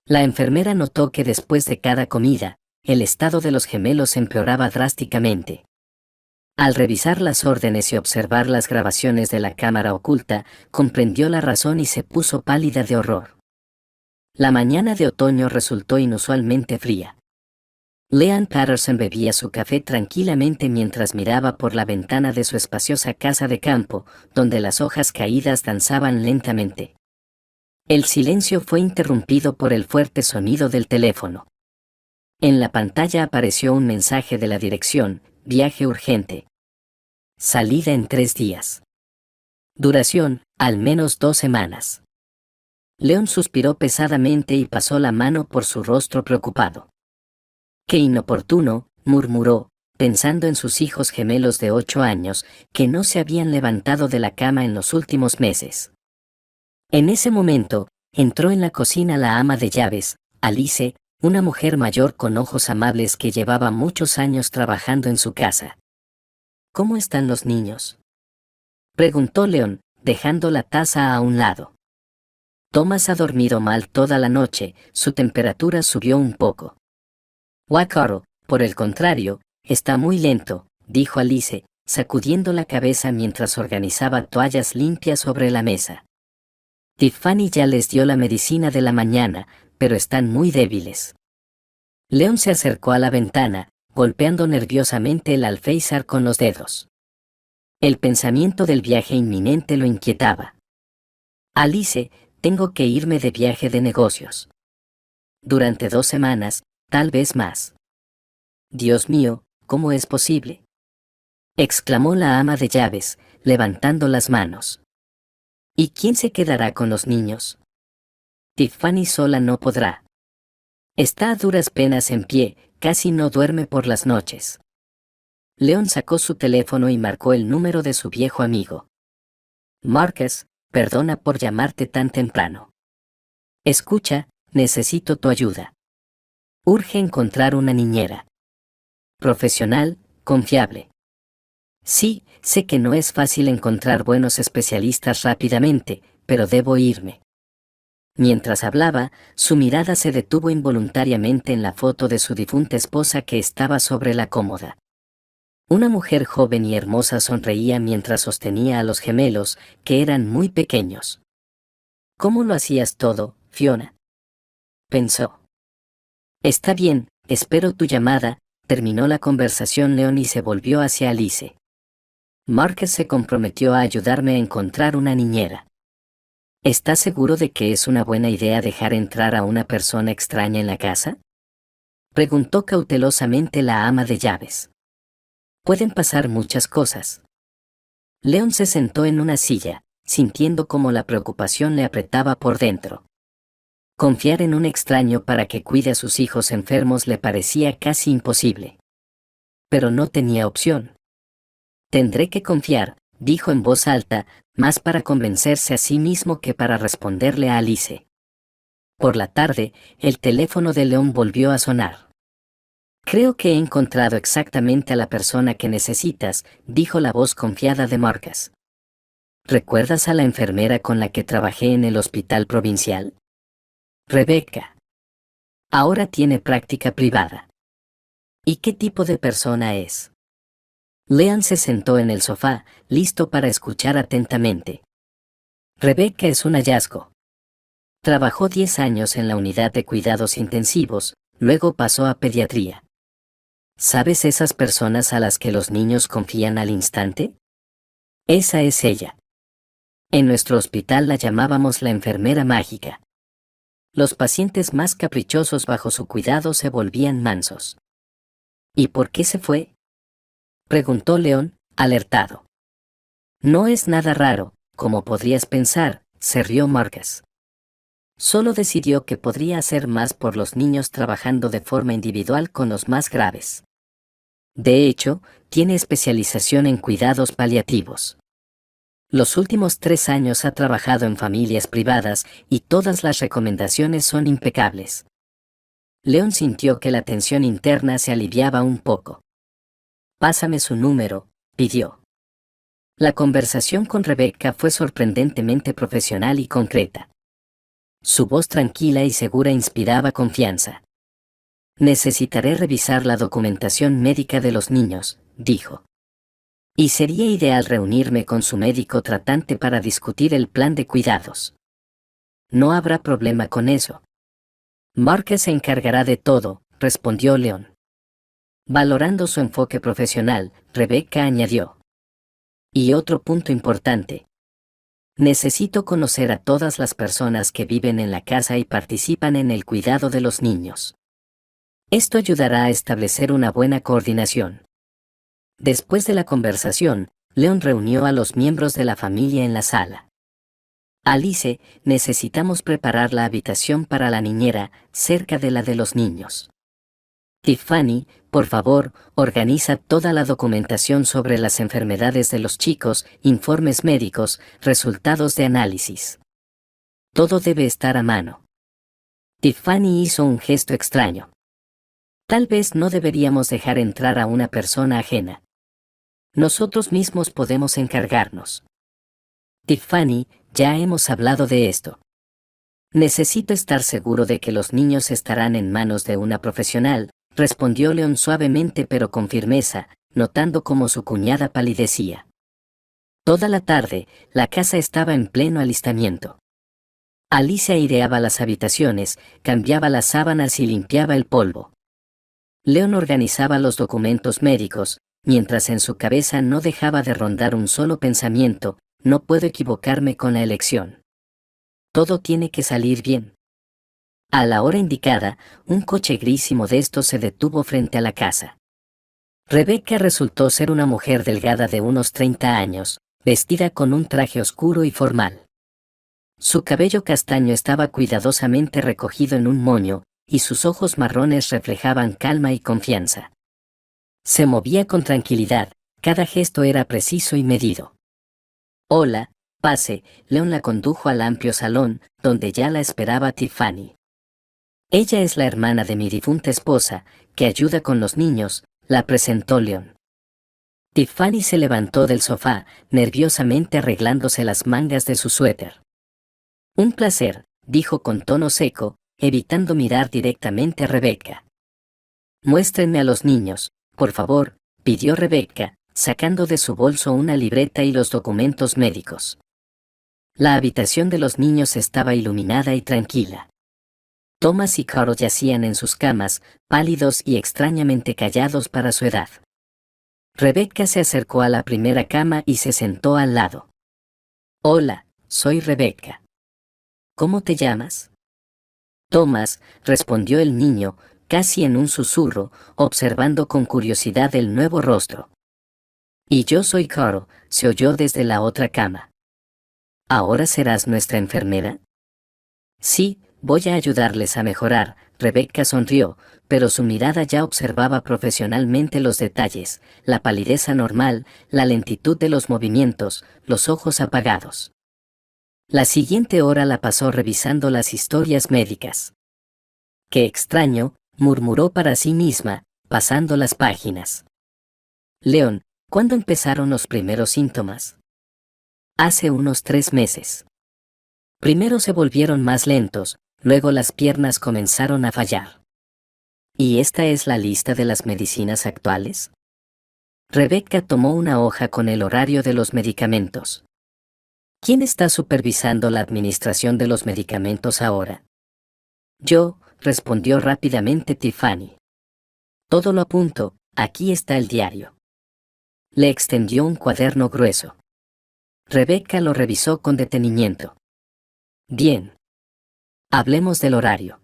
La enfermera notó que después de cada comida, el estado de los gemelos empeoraba drásticamente. Al revisar las órdenes y observar las grabaciones de la cámara oculta, comprendió la razón y se puso pálida de horror. La mañana de otoño resultó inusualmente fría. Leanne Patterson bebía su café tranquilamente mientras miraba por la ventana de su espaciosa casa de campo, donde las hojas caídas danzaban lentamente. El silencio fue interrumpido por el fuerte sonido del teléfono. En la pantalla apareció un mensaje de la dirección: viaje urgente. Salida en 3 días. Duración: al menos 2 semanas. Leon suspiró pesadamente y pasó la mano por su rostro preocupado. Qué inoportuno, murmuró, pensando en sus hijos gemelos de 8 años, que no se habían levantado de la cama en los últimos meses. En ese momento, entró en la cocina la ama de llaves, Alice, una mujer mayor con ojos amables que llevaba muchos años trabajando en su casa. ¿Cómo están los niños?, preguntó Leon, dejando la taza a un lado. Thomas ha dormido mal toda la noche, su temperatura subió un poco. Wakaro, por el contrario, está muy lento, dijo Alice, sacudiendo la cabeza mientras organizaba toallas limpias sobre la mesa. Tiffany ya les dio la medicina de la mañana, pero están muy débiles. Leon se acercó a la ventana, golpeando nerviosamente el alféizar con los dedos. El pensamiento del viaje inminente lo inquietaba. Alice, tengo que irme de viaje de negocios. Durante 2 semanas, tal vez más. Dios mío, ¿cómo es posible?, exclamó la ama de llaves, levantando las manos. ¿Y quién se quedará con los niños? Tiffany sola no podrá. Está a duras penas en pie, casi no duerme por las noches. Leon sacó su teléfono y marcó el número de su viejo amigo. Marcus, perdona por llamarte tan temprano. Escucha, necesito tu ayuda. Urge encontrar una niñera. Profesional, confiable. Sí, sé que no es fácil encontrar buenos especialistas rápidamente, pero debo irme. Mientras hablaba, su mirada se detuvo involuntariamente en la foto de su difunta esposa que estaba sobre la cómoda. Una mujer joven y hermosa sonreía mientras sostenía a los gemelos, que eran muy pequeños. ¿Cómo lo hacías todo, Fiona?, pensó. Está bien, espero tu llamada, terminó la conversación Leon y se volvió hacia Alice. Marcus se comprometió a ayudarme a encontrar una niñera. ¿Estás seguro de que es una buena idea dejar entrar a una persona extraña en la casa?, preguntó cautelosamente la ama de llaves. Pueden pasar muchas cosas. Leon se sentó en una silla, sintiendo cómo la preocupación le apretaba por dentro. Confiar en un extraño para que cuide a sus hijos enfermos le parecía casi imposible. Pero no tenía opción. Tendré que confiar, dijo en voz alta, más para convencerse a sí mismo que para responderle a Alice. Por la tarde, el teléfono de Leon volvió a sonar. Creo que he encontrado exactamente a la persona que necesitas, dijo la voz confiada de Marcus. ¿Recuerdas a la enfermera con la que trabajé en el hospital provincial? Rebecca. Ahora tiene práctica privada. ¿Y qué tipo de persona es? Leon se sentó en el sofá, listo para escuchar atentamente. Rebecca es un hallazgo. Trabajó 10 años en la unidad de cuidados intensivos, luego pasó a pediatría. ¿Sabes esas personas a las que los niños confían al instante? Esa es ella. En nuestro hospital la llamábamos la enfermera mágica. Los pacientes más caprichosos bajo su cuidado se volvían mansos. ¿Y por qué se fue?, preguntó Leon, alertado. No es nada raro, como podrías pensar, se rió Marcus. Solo decidió que podría hacer más por los niños trabajando de forma individual con los más graves. De hecho, tiene especialización en cuidados paliativos. Los últimos 3 años ha trabajado en familias privadas y todas las recomendaciones son impecables. Leon sintió que la tensión interna se aliviaba un poco. Pásame su número, pidió. La conversación con Rebecca fue sorprendentemente profesional y concreta. Su voz tranquila y segura inspiraba confianza. Necesitaré revisar la documentación médica de los niños, dijo. Y sería ideal reunirme con su médico tratante para discutir el plan de cuidados. No habrá problema con eso. Márquez se encargará de todo, respondió León. Valorando su enfoque profesional, Rebecca añadió. Y otro punto importante. Necesito conocer a todas las personas que viven en la casa y participan en el cuidado de los niños. Esto ayudará a establecer una buena coordinación. Después de la conversación, León reunió a los miembros de la familia en la sala. Alice, necesitamos preparar la habitación para la niñera, cerca de la de los niños. Tiffany, por favor, organiza toda la documentación sobre las enfermedades de los chicos, informes médicos, resultados de análisis. Todo debe estar a mano. Tiffany hizo un gesto extraño. Tal vez no deberíamos dejar entrar a una persona ajena. Nosotros mismos podemos encargarnos. Tiffany, ya hemos hablado de esto. Necesito estar seguro de que los niños estarán en manos de una profesional, respondió León suavemente pero con firmeza, notando cómo su cuñada palidecía. Toda la tarde, la casa estaba en pleno alistamiento. Alicia aireaba las habitaciones, cambiaba las sábanas y limpiaba el polvo. León organizaba los documentos médicos, mientras en su cabeza no dejaba de rondar un solo pensamiento: no puedo equivocarme con la elección. Todo tiene que salir bien. A la hora indicada, un coche gris y modesto se detuvo frente a la casa. Rebecca resultó ser una mujer delgada de unos 30 años, vestida con un traje oscuro y formal. Su cabello castaño estaba cuidadosamente recogido en un moño, y sus ojos marrones reflejaban calma y confianza. Se movía con tranquilidad, cada gesto era preciso y medido. Hola, pase. León la condujo al amplio salón, donde ya la esperaba Tiffany. Ella es la hermana de mi difunta esposa, que ayuda con los niños, la presentó León. Tiffany se levantó del sofá, nerviosamente arreglándose las mangas de su suéter. Un placer, dijo con tono seco, evitando mirar directamente a Rebecca. Muéstrenme a los niños, por favor, pidió Rebecca, sacando de su bolso una libreta y los documentos médicos. La habitación de los niños estaba iluminada y tranquila. Thomas y Carl yacían en sus camas, pálidos y extrañamente callados para su edad. Rebecca se acercó a la primera cama y se sentó al lado. Hola, soy Rebecca. ¿Cómo te llamas? Thomas, respondió el niño, casi en un susurro, observando con curiosidad el nuevo rostro. Y yo soy Carl, se oyó desde la otra cama. ¿Ahora serás nuestra enfermera? Sí, voy a ayudarles a mejorar. Rebecca sonrió, pero su mirada ya observaba profesionalmente los detalles: la palidez anormal, la lentitud de los movimientos, los ojos apagados. La siguiente hora la pasó revisando las historias médicas. Qué extraño, murmuró para sí misma, pasando las páginas. León, ¿cuándo empezaron los primeros síntomas? Hace unos 3 meses. Primero se volvieron más lentos, luego las piernas comenzaron a fallar. ¿Y esta es la lista de las medicinas actuales? Rebecca tomó una hoja con el horario de los medicamentos. ¿Quién está supervisando la administración de los medicamentos ahora? Yo, respondió rápidamente Tiffany. Todo lo apunto, aquí está el diario. Le extendió un cuaderno grueso. Rebecca lo revisó con detenimiento. Bien. Hablemos del horario.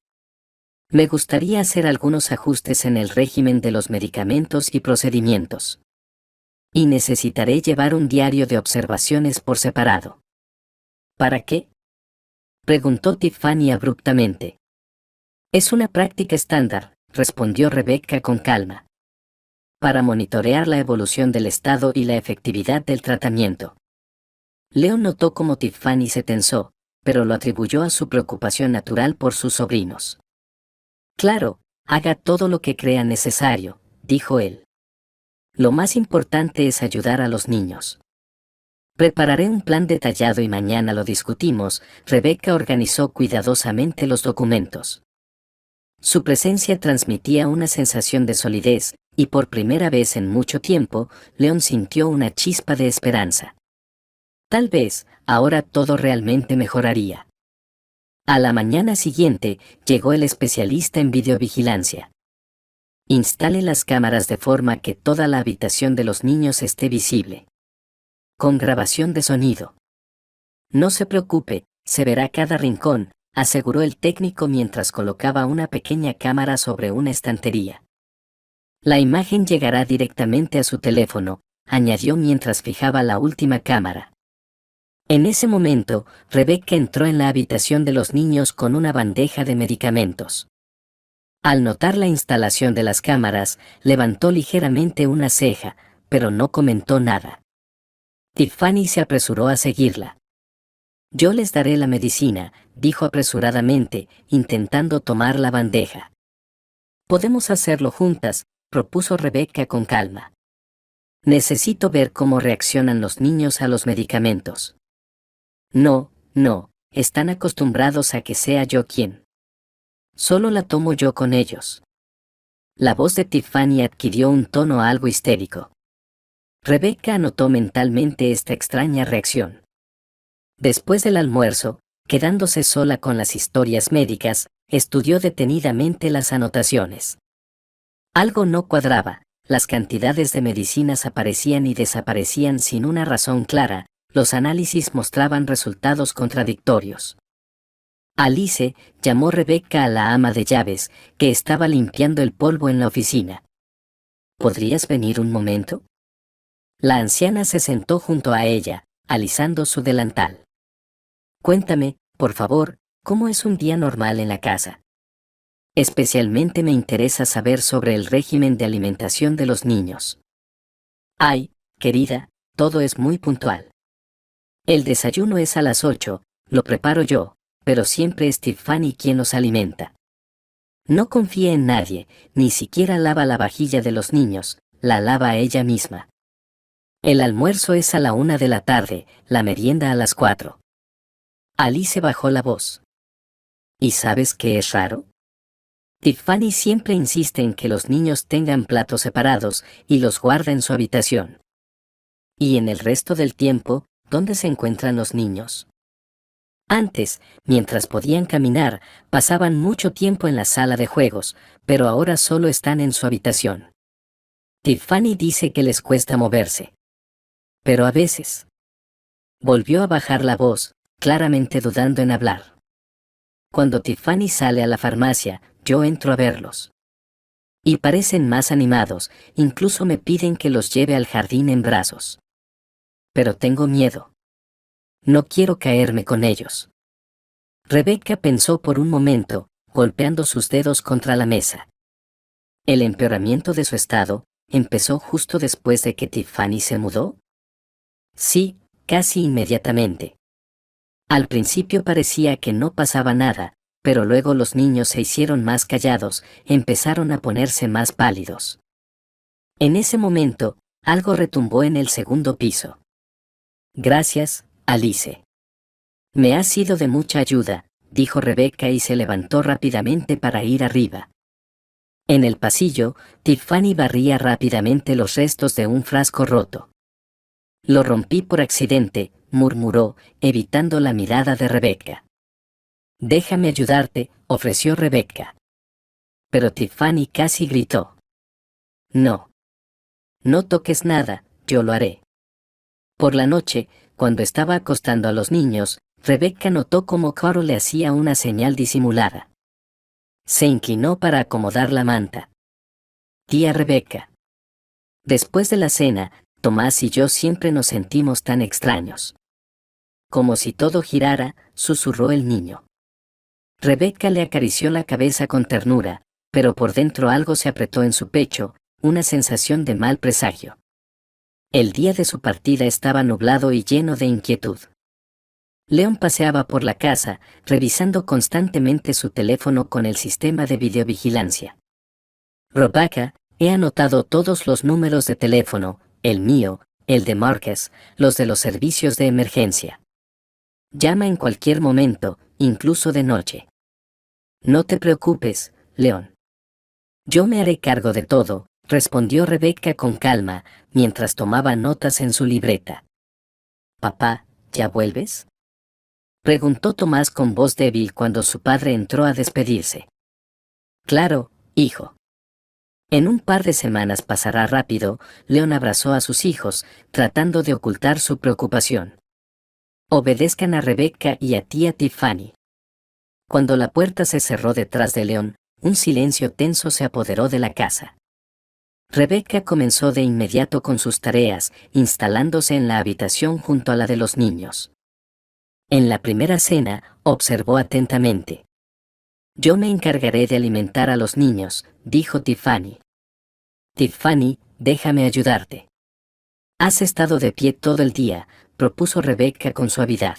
Me gustaría hacer algunos ajustes en el régimen de los medicamentos y procedimientos. Y necesitaré llevar un diario de observaciones por separado. ¿Para qué? Preguntó Tiffany abruptamente. Es una práctica estándar, respondió Rebecca con calma. Para monitorear la evolución del estado y la efectividad del tratamiento. León notó cómo Tiffany se tensó, pero lo atribuyó a su preocupación natural por sus sobrinos. Claro, haga todo lo que crea necesario, dijo él. Lo más importante es ayudar a los niños. Prepararé un plan detallado y mañana lo discutimos. Rebecca organizó cuidadosamente los documentos. Su presencia transmitía una sensación de solidez, y por primera vez en mucho tiempo, Leon sintió una chispa de esperanza. Tal vez, ahora todo realmente mejoraría. A la mañana siguiente, llegó el especialista en videovigilancia. Instale las cámaras de forma que toda la habitación de los niños esté visible. Con grabación de sonido. No se preocupe, se verá cada rincón, aseguró el técnico mientras colocaba una pequeña cámara sobre una estantería. La imagen llegará directamente a su teléfono, añadió mientras fijaba la última cámara. En ese momento, Rebecca entró en la habitación de los niños con una bandeja de medicamentos. Al notar la instalación de las cámaras, levantó ligeramente una ceja, pero no comentó nada. Tiffany se apresuró a seguirla. Yo les daré la medicina, dijo apresuradamente, intentando tomar la bandeja. Podemos hacerlo juntas, propuso Rebecca con calma. Necesito ver cómo reaccionan los niños a los medicamentos. No, están acostumbrados a que sea yo quien. Solo la tomo yo con ellos. La voz de Tiffany adquirió un tono algo histérico. Rebecca anotó mentalmente esta extraña reacción. Después del almuerzo, quedándose sola con las historias médicas, estudió detenidamente las anotaciones. Algo no cuadraba, las cantidades de medicinas aparecían y desaparecían sin una razón clara, los análisis mostraban resultados contradictorios. Alice llamó Rebecca a la ama de llaves, que estaba limpiando el polvo en la oficina. ¿Podrías venir un momento? La anciana se sentó junto a ella, alisando su delantal. Cuéntame, por favor, ¿cómo es un día normal en la casa? Especialmente me interesa saber sobre el régimen de alimentación de los niños. Ay, querida, todo es muy puntual. El desayuno es a las 8, lo preparo yo, pero siempre es Tiffany quien los alimenta. No confía en nadie, ni siquiera lava la vajilla de los niños, la lava ella misma. El almuerzo es a la 1 de la tarde, la merienda a las 4. Alice bajó la voz. ¿Y sabes qué es raro? Tiffany siempre insiste en que los niños tengan platos separados y los guarda en su habitación. Y en el resto del tiempo, ¿dónde se encuentran los niños? Antes, mientras podían caminar, pasaban mucho tiempo en la sala de juegos, pero ahora solo están en su habitación. Tiffany dice que les cuesta moverse. Pero a veces. Volvió a bajar la voz, claramente dudando en hablar. Cuando Tiffany sale a la farmacia, yo entro a verlos. Y parecen más animados, incluso me piden que los lleve al jardín en brazos. Pero tengo miedo. No quiero caerme con ellos. Rebecca pensó por un momento, golpeando sus dedos contra la mesa. ¿El empeoramiento de su estado empezó justo después de que Tiffany se mudó? Sí, casi inmediatamente. Al principio parecía que no pasaba nada, pero luego los niños se hicieron más callados, empezaron a ponerse más pálidos. En ese momento, algo retumbó en el segundo piso. Gracias, Alice. Me has sido de mucha ayuda, dijo Rebecca y se levantó rápidamente para ir arriba. En el pasillo, Tiffany barría rápidamente los restos de un frasco roto. Lo rompí por accidente, murmuró, evitando la mirada de Rebecca. Déjame ayudarte, ofreció Rebecca. Pero Tiffany casi gritó. No. No toques nada, yo lo haré. Por la noche, cuando estaba acostando a los niños, Rebecca notó cómo Carol le hacía una señal disimulada. Se inclinó para acomodar la manta. Tía Rebecca. Después de la cena, Tomás y yo siempre nos sentimos tan extraños. Como si todo girara, susurró el niño. Rebecca le acarició la cabeza con ternura, pero por dentro algo se apretó en su pecho, una sensación de mal presagio. El día de su partida estaba nublado y lleno de inquietud. Leon paseaba por la casa, revisando constantemente su teléfono con el sistema de videovigilancia. Rebecca, he anotado todos los números de teléfono, el mío, el de Marcus, los de los servicios de emergencia. Llama en cualquier momento, incluso de noche. No te preocupes, Leon. Yo me haré cargo de todo, respondió Rebecca con calma, mientras tomaba notas en su libreta. Papá, ¿ya vuelves? Preguntó Tomás con voz débil cuando su padre entró a despedirse. Claro, hijo. En un par de semanas pasará rápido, Leon abrazó a sus hijos, tratando de ocultar su preocupación. Obedezcan a Rebecca y a tía Tiffany. Cuando la puerta se cerró detrás de Leon, un silencio tenso se apoderó de la casa. Rebecca comenzó de inmediato con sus tareas, instalándose en la habitación junto a la de los niños. En la primera cena, observó atentamente. Yo me encargaré de alimentar a los niños, dijo Tiffany. Tiffany, déjame ayudarte. Has estado de pie todo el día, propuso Rebecca con suavidad.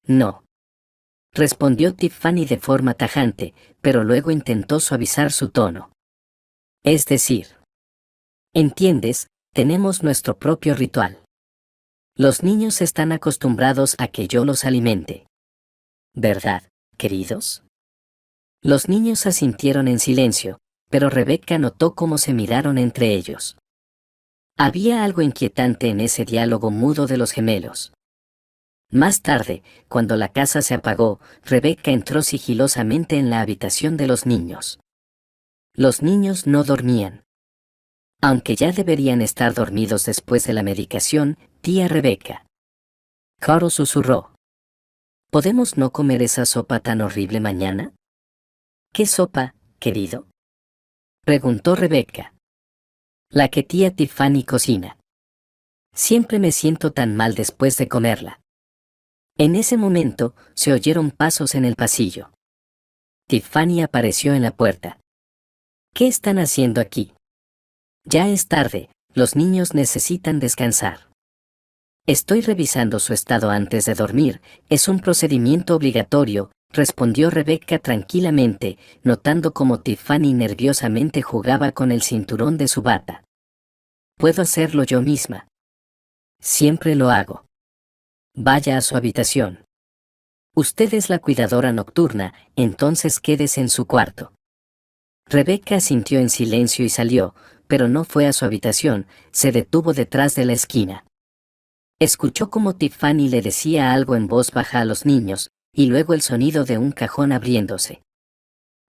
No. Respondió Tiffany de forma tajante, pero luego intentó suavizar su tono. Es decir, entiendes, tenemos nuestro propio ritual. Los niños están acostumbrados a que yo los alimente. ¿Verdad, queridos? Los niños asintieron en silencio, pero Rebecca notó cómo se miraron entre ellos. Había algo inquietante en ese diálogo mudo de los gemelos. Más tarde, cuando la casa se apagó, Rebecca entró sigilosamente en la habitación de los niños. Los niños no dormían. Aunque ya deberían estar dormidos después de la medicación, tía Rebecca. Carl susurró. ¿Podemos no comer esa sopa tan horrible mañana? ¿Qué sopa, querido? Preguntó Rebecca. La que tía Tiffany cocina. Siempre me siento tan mal después de comerla. En ese momento, se oyeron pasos en el pasillo. Tiffany apareció en la puerta. ¿Qué están haciendo aquí? Ya es tarde, los niños necesitan descansar. Estoy revisando su estado antes de dormir, es un procedimiento obligatorio, respondió Rebecca tranquilamente, notando cómo Tiffany nerviosamente jugaba con el cinturón de su bata. Puedo hacerlo yo misma. Siempre lo hago. Vaya a su habitación. Usted es la cuidadora nocturna, entonces quédese en su cuarto. Rebecca asintió en silencio y salió, pero no fue a su habitación, se detuvo detrás de la esquina. Escuchó cómo Tiffany le decía algo en voz baja a los niños, y luego el sonido de un cajón abriéndose.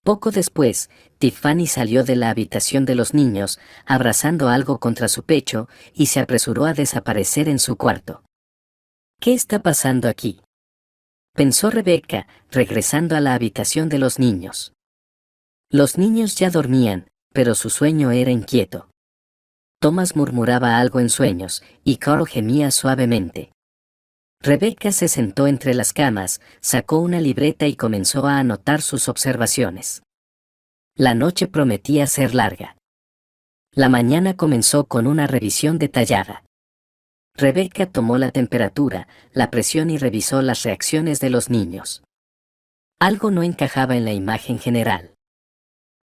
Poco después, Tiffany salió de la habitación de los niños, abrazando algo contra su pecho, y se apresuró a desaparecer en su cuarto. ¿Qué está pasando aquí?, pensó Rebecca, regresando a la habitación de los niños. Los niños ya dormían, pero su sueño era inquieto. Thomas murmuraba algo en sueños, y Carl gemía suavemente. Rebecca se sentó entre las camas, sacó una libreta y comenzó a anotar sus observaciones. La noche prometía ser larga. La mañana comenzó con una revisión detallada. Rebecca tomó la temperatura, la presión y revisó las reacciones de los niños. Algo no encajaba en la imagen general.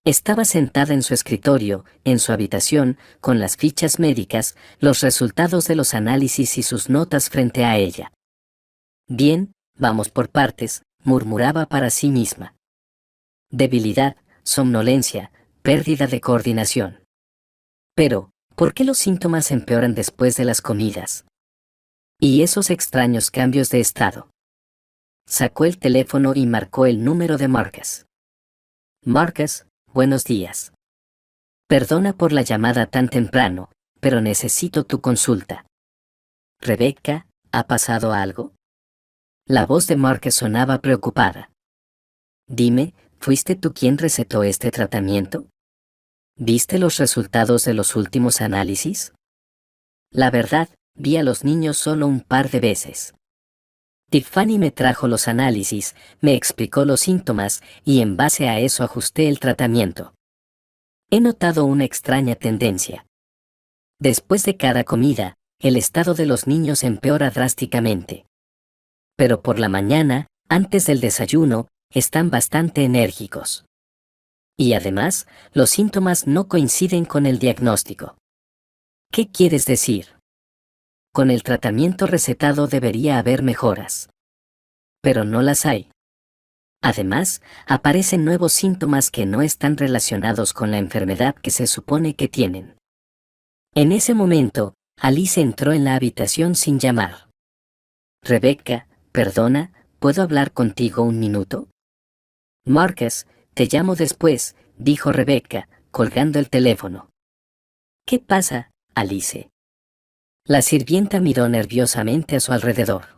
Estaba sentada en su escritorio, en su habitación, con las fichas médicas, los resultados de los análisis y sus notas frente a ella. Bien, vamos por partes, murmuraba para sí misma. Debilidad, somnolencia, pérdida de coordinación. Pero, ¿por qué los síntomas empeoran después de las comidas? Y esos extraños cambios de estado. Sacó el teléfono y marcó el número de Marcus. Marcus, buenos días. Perdona por la llamada tan temprano, pero necesito tu consulta. Rebecca, ¿ha pasado algo? La voz de Marcus sonaba preocupada. Dime, ¿fuiste tú quien recetó este tratamiento? ¿Viste los resultados de los últimos análisis? La verdad, vi a los niños solo un par de veces. Tiffany me trajo los análisis, me explicó los síntomas, y en base a eso ajusté el tratamiento. He notado una extraña tendencia. Después de cada comida, el estado de los niños empeora drásticamente. Pero por la mañana, antes del desayuno, están bastante enérgicos. Y además, los síntomas no coinciden con el diagnóstico. ¿Qué quieres decir? Con el tratamiento recetado debería haber mejoras. Pero no las hay. Además, aparecen nuevos síntomas que no están relacionados con la enfermedad que se supone que tienen. En ese momento, Alice entró en la habitación sin llamar. Rebecca, perdona, ¿puedo hablar contigo un minuto? Marcus, te llamo después, dijo Rebecca, colgando el teléfono. ¿Qué pasa, Alice? La sirvienta miró nerviosamente a su alrededor.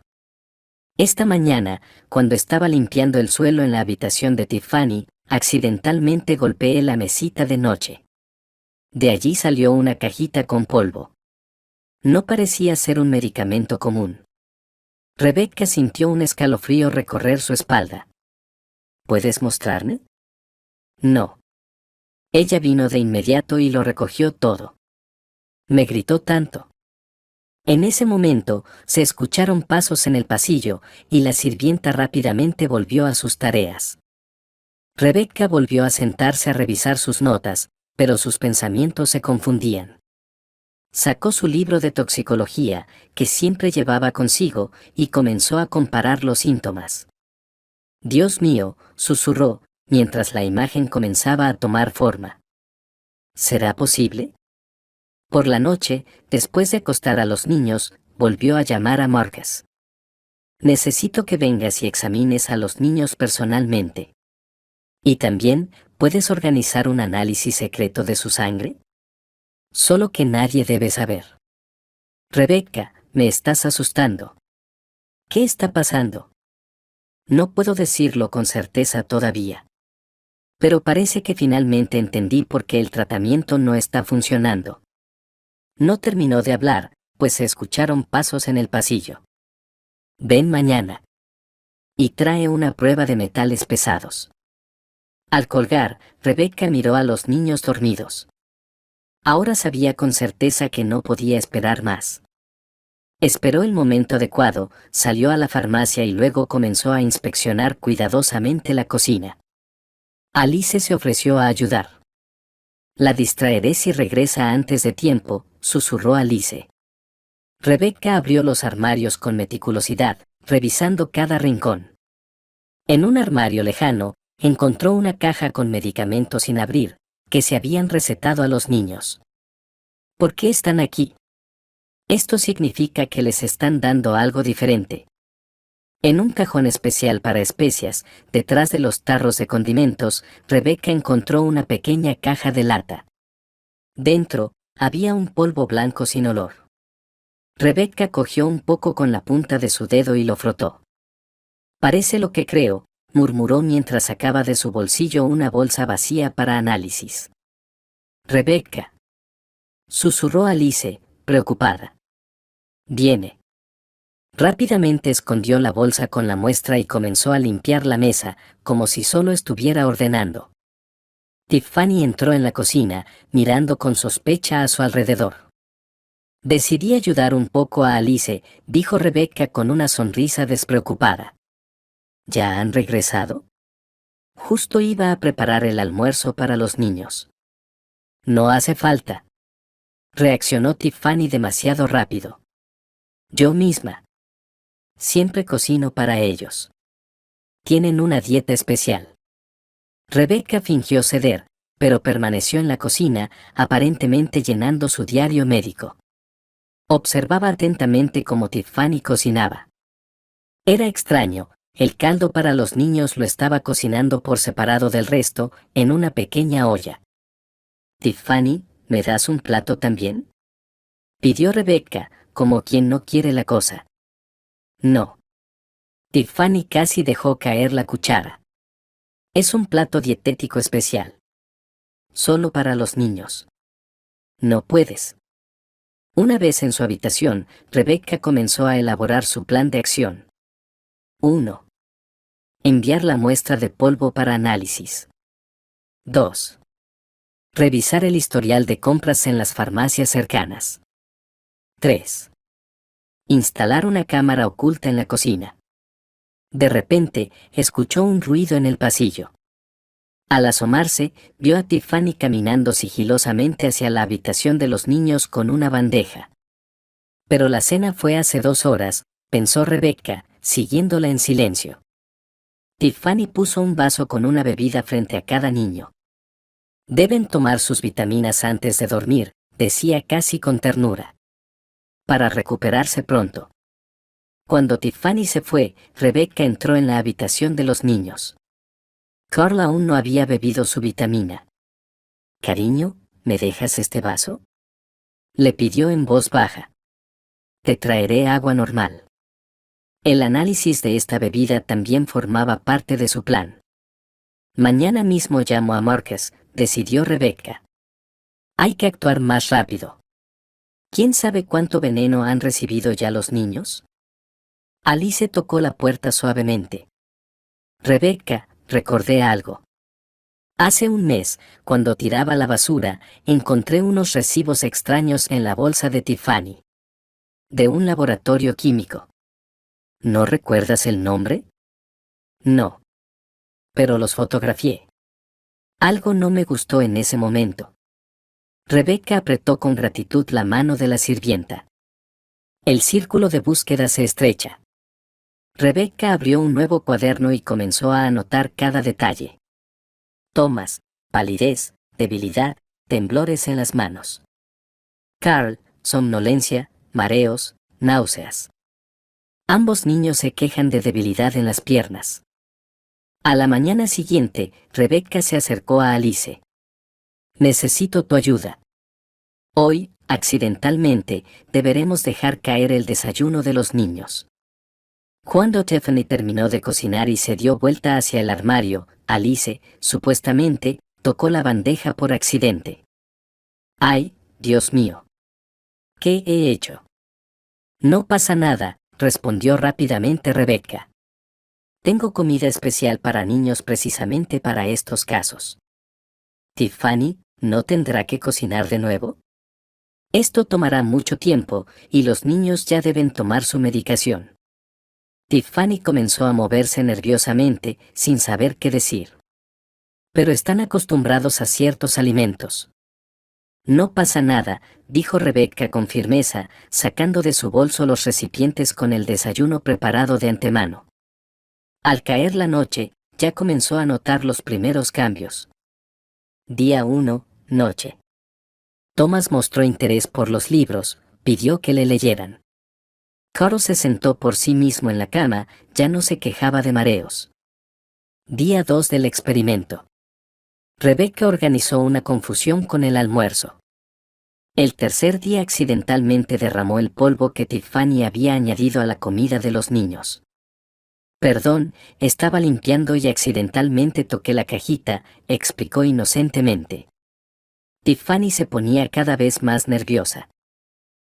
Esta mañana, cuando estaba limpiando el suelo en la habitación de Tiffany, accidentalmente golpeé la mesita de noche. De allí salió una cajita con polvo. No parecía ser un medicamento común. Rebecca sintió un escalofrío recorrer su espalda. ¿Puedes mostrarme? No. Ella vino de inmediato y lo recogió todo. Me gritó tanto. En ese momento, se escucharon pasos en el pasillo, y la sirvienta rápidamente volvió a sus tareas. Rebecca volvió a sentarse a revisar sus notas, pero sus pensamientos se confundían. Sacó su libro de toxicología, que siempre llevaba consigo, y comenzó a comparar los síntomas. Dios mío, susurró, mientras la imagen comenzaba a tomar forma. ¿Será posible? Por la noche, después de acostar a los niños, volvió a llamar a Marcus. Necesito que vengas y examines a los niños personalmente. Y también, ¿puedes organizar un análisis secreto de su sangre? Solo que nadie debe saber. Rebecca, me estás asustando. ¿Qué está pasando? No puedo decirlo con certeza todavía. Pero parece que finalmente entendí por qué el tratamiento no está funcionando. No terminó de hablar, pues se escucharon pasos en el pasillo. Ven mañana. Y trae una prueba de metales pesados. Al colgar, Rebecca miró a los niños dormidos. Ahora sabía con certeza que no podía esperar más. Esperó el momento adecuado, salió a la farmacia y luego comenzó a inspeccionar cuidadosamente la cocina. Alice se ofreció a ayudar. La distraeré si regresa antes de tiempo, susurró Alice. Rebecca abrió los armarios con meticulosidad, revisando cada rincón. En un armario lejano, encontró una caja con medicamentos sin abrir, que se habían recetado a los niños. ¿Por qué están aquí? Esto significa que les están dando algo diferente. En un cajón especial para especias, detrás de los tarros de condimentos, Rebecca encontró una pequeña caja de lata. Dentro, había un polvo blanco sin olor. Rebecca cogió un poco con la punta de su dedo y lo frotó. Parece lo que creo, murmuró mientras sacaba de su bolsillo una bolsa vacía para análisis. Rebecca. Susurró Alice, preocupada. Viene. Rápidamente escondió la bolsa con la muestra y comenzó a limpiar la mesa, como si solo estuviera ordenando. Tiffany entró en la cocina, mirando con sospecha a su alrededor. Decidí ayudar un poco a Alice, dijo Rebecca con una sonrisa despreocupada. ¿Ya han regresado? Justo iba a preparar el almuerzo para los niños. No hace falta. Reaccionó Tiffany demasiado rápido. Yo misma. Siempre cocino para ellos. Tienen una dieta especial. Rebecca fingió ceder, pero permaneció en la cocina, aparentemente llenando su diario médico. Observaba atentamente cómo Tiffany cocinaba. Era extraño, el caldo para los niños lo estaba cocinando por separado del resto, en una pequeña olla. Tiffany, ¿me das un plato también? Pidió Rebecca, como quien no quiere la cosa. No. Tiffany casi dejó caer la cuchara. Es un plato dietético especial. Solo para los niños. No puedes. Una vez en su habitación, Rebecca comenzó a elaborar su plan de acción. 1. Enviar la muestra de polvo para análisis. 2. Revisar el historial de compras en las farmacias cercanas. 3. Instalar una cámara oculta en la cocina. De repente, escuchó un ruido en el pasillo. Al asomarse, vio a Tiffany caminando sigilosamente hacia la habitación de los niños con una bandeja. Pero la cena fue hace 2 horas, pensó Rebecca, siguiéndola en silencio. Tiffany puso un vaso con una bebida frente a cada niño. Deben tomar sus vitaminas antes de dormir, decía casi con ternura. Para recuperarse pronto. Cuando Tiffany se fue, Rebecca entró en la habitación de los niños. Carl aún no había bebido su vitamina. «Cariño, ¿me dejas este vaso?», le pidió en voz baja. «Te traeré agua normal». El análisis de esta bebida también formaba parte de su plan. «Mañana mismo llamo a Marcus», decidió Rebecca. «Hay que actuar más rápido». ¿Quién sabe cuánto veneno han recibido ya los niños? Alice tocó la puerta suavemente. «Rebecca, recordé algo. Hace un mes, cuando tiraba la basura, encontré unos recibos extraños en la bolsa de Tiffany. De un laboratorio químico. ¿No recuerdas el nombre?». «No. Pero los fotografié. Algo no me gustó en ese momento». Rebecca apretó con gratitud la mano de la sirvienta. El círculo de búsqueda se estrecha. Rebecca abrió un nuevo cuaderno y comenzó a anotar cada detalle. Tomas, palidez, debilidad, temblores en las manos. Carl, somnolencia, mareos, náuseas. Ambos niños se quejan de debilidad en las piernas. A la mañana siguiente, Rebecca se acercó a Alice. «Necesito tu ayuda. Hoy, accidentalmente, deberemos dejar caer el desayuno de los niños». Cuando Tiffany terminó de cocinar y se dio vuelta hacia el armario, Alice, supuestamente, tocó la bandeja por accidente. «¡Ay, Dios mío! ¿Qué he hecho?». «No pasa nada», respondió rápidamente Rebecca. «Tengo comida especial para niños precisamente para estos casos». «Tiffany, ¿no tendrá que cocinar de nuevo?». «Esto tomará mucho tiempo, y los niños ya deben tomar su medicación». Tiffany comenzó a moverse nerviosamente, sin saber qué decir. «Pero están acostumbrados a ciertos alimentos». «No pasa nada», dijo Rebecca con firmeza, sacando de su bolso los recipientes con el desayuno preparado de antemano. Al caer la noche, ya comenzó a notar los primeros cambios. Día 1, noche. Thomas mostró interés por los libros, pidió que le leyeran. Carl se sentó por sí mismo en la cama, ya no se quejaba de mareos. Día 2 del experimento. Rebecca organizó una confusión con el almuerzo. El tercer día accidentalmente derramó el polvo que Tiffany había añadido a la comida de los niños. «Perdón, estaba limpiando y accidentalmente toqué la cajita», explicó inocentemente. Tiffany se ponía cada vez más nerviosa.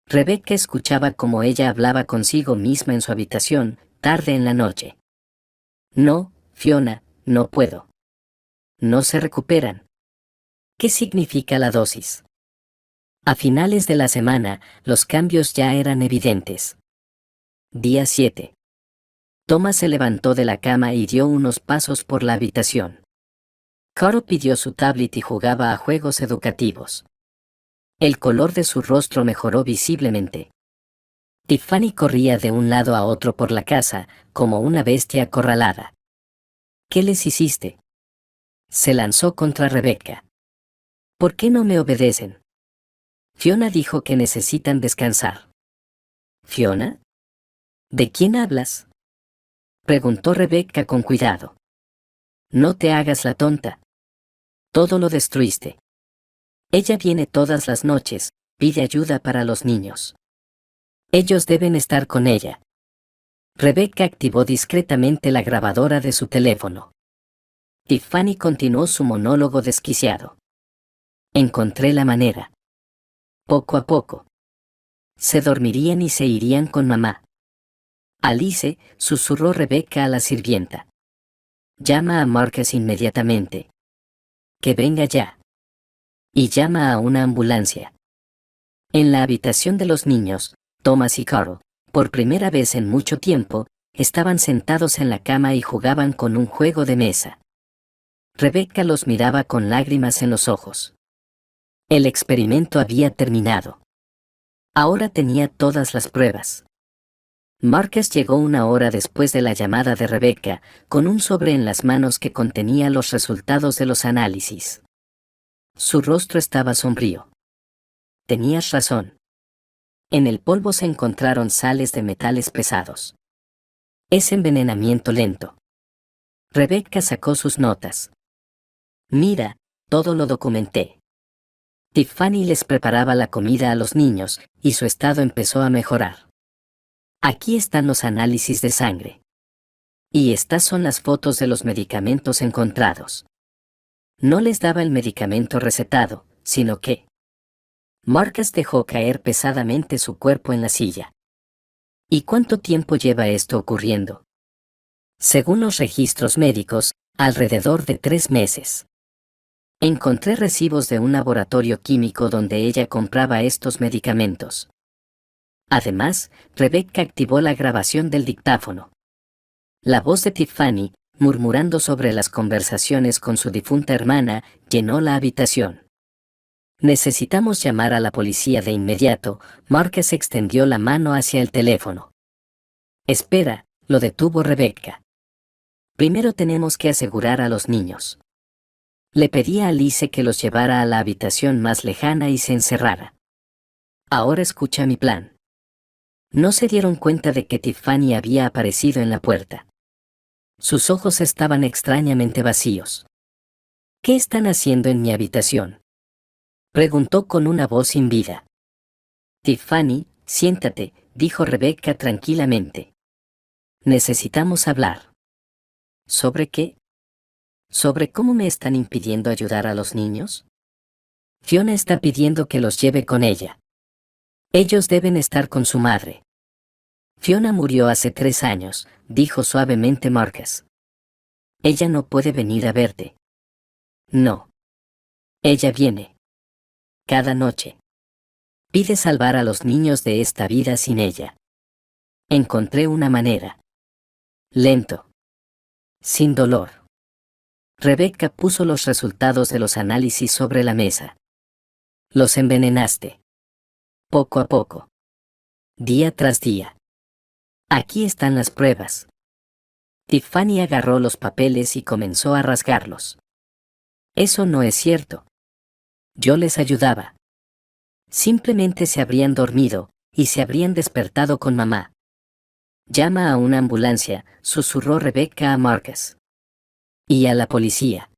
Rebecca escuchaba cómo ella hablaba consigo misma en su habitación, tarde en la noche. «No, Fiona, no puedo. No se recuperan». ¿Qué significa la dosis? A finales de la semana, los cambios ya eran evidentes. Día 7. Thomas se levantó de la cama y dio unos pasos por la habitación. Carl pidió su tablet y jugaba a juegos educativos. El color de su rostro mejoró visiblemente. Tiffany corría de un lado a otro por la casa, como una bestia acorralada. «¿Qué les hiciste?». Se lanzó contra Rebecca. «¿Por qué no me obedecen?». Fiona dijo que necesitan descansar. «¿Fiona? ¿De quién hablas?», preguntó Rebecca con cuidado. «No te hagas la tonta. Todo lo destruiste. Ella viene todas las noches, pide ayuda para los niños. Ellos deben estar con ella». Rebecca activó discretamente la grabadora de su teléfono. Tiffany continuó su monólogo desquiciado. «Encontré la manera. Poco a poco. Se dormirían y se irían con mamá». «Alice», susurró Rebecca a la sirvienta. «Llama a Marcus inmediatamente. Que venga ya. Y llama a una ambulancia». En la habitación de los niños, Thomas y Carl, por primera vez en mucho tiempo, estaban sentados en la cama y jugaban con un juego de mesa. Rebecca los miraba con lágrimas en los ojos. El experimento había terminado. Ahora tenía todas las pruebas. Marcus llegó 1 hora después de la llamada de Rebecca, con un sobre en las manos que contenía los resultados de los análisis. Su rostro estaba sombrío. Tenías razón. En el polvo se encontraron sales de metales pesados. Es envenenamiento lento. Rebecca sacó sus notas. Mira, todo lo documenté. Tiffany les preparaba la comida a los niños, y su estado empezó a mejorar. Aquí están los análisis de sangre. Y estas son las fotos de los medicamentos encontrados. No les daba el medicamento recetado, sino que... Marcus dejó caer pesadamente su cuerpo en la silla. ¿Y cuánto tiempo lleva esto ocurriendo? Según los registros médicos, alrededor de 3 meses. Encontré recibos de un laboratorio químico donde ella compraba estos medicamentos. Además, Rebecca activó la grabación del dictáfono. La voz de Tiffany, murmurando sobre las conversaciones con su difunta hermana, llenó la habitación. Necesitamos llamar a la policía de inmediato. Marcus extendió la mano hacia el teléfono. Espera, lo detuvo Rebecca. Primero tenemos que asegurar a los niños. Le pedí a Alice que los llevara a la habitación más lejana y se encerrara. Ahora escucha mi plan. No se dieron cuenta de que Tiffany había aparecido en la puerta. Sus ojos estaban extrañamente vacíos. ¿Qué están haciendo en mi habitación?, preguntó con una voz sin vida. Tiffany, siéntate, dijo Rebecca tranquilamente. Necesitamos hablar. ¿Sobre qué? ¿Sobre cómo me están impidiendo ayudar a los niños? Fiona está pidiendo que los lleve con ella. Ellos deben estar con su madre. Fiona murió hace 3 años, dijo suavemente Marcus. Ella no puede venir a verte. No. Ella viene. Cada noche. Pide salvar a los niños de esta vida sin ella. Encontré una manera. Lento. Sin dolor. Rebecca puso los resultados de los análisis sobre la mesa. Los envenenaste. Poco a poco. Día tras día. Aquí están las pruebas. Tiffany agarró los papeles y comenzó a rasgarlos. Eso no es cierto. Yo les ayudaba. Simplemente se habrían dormido, y se habrían despertado con mamá. Llama a una ambulancia, susurró Rebecca a Marcus. Y a la policía.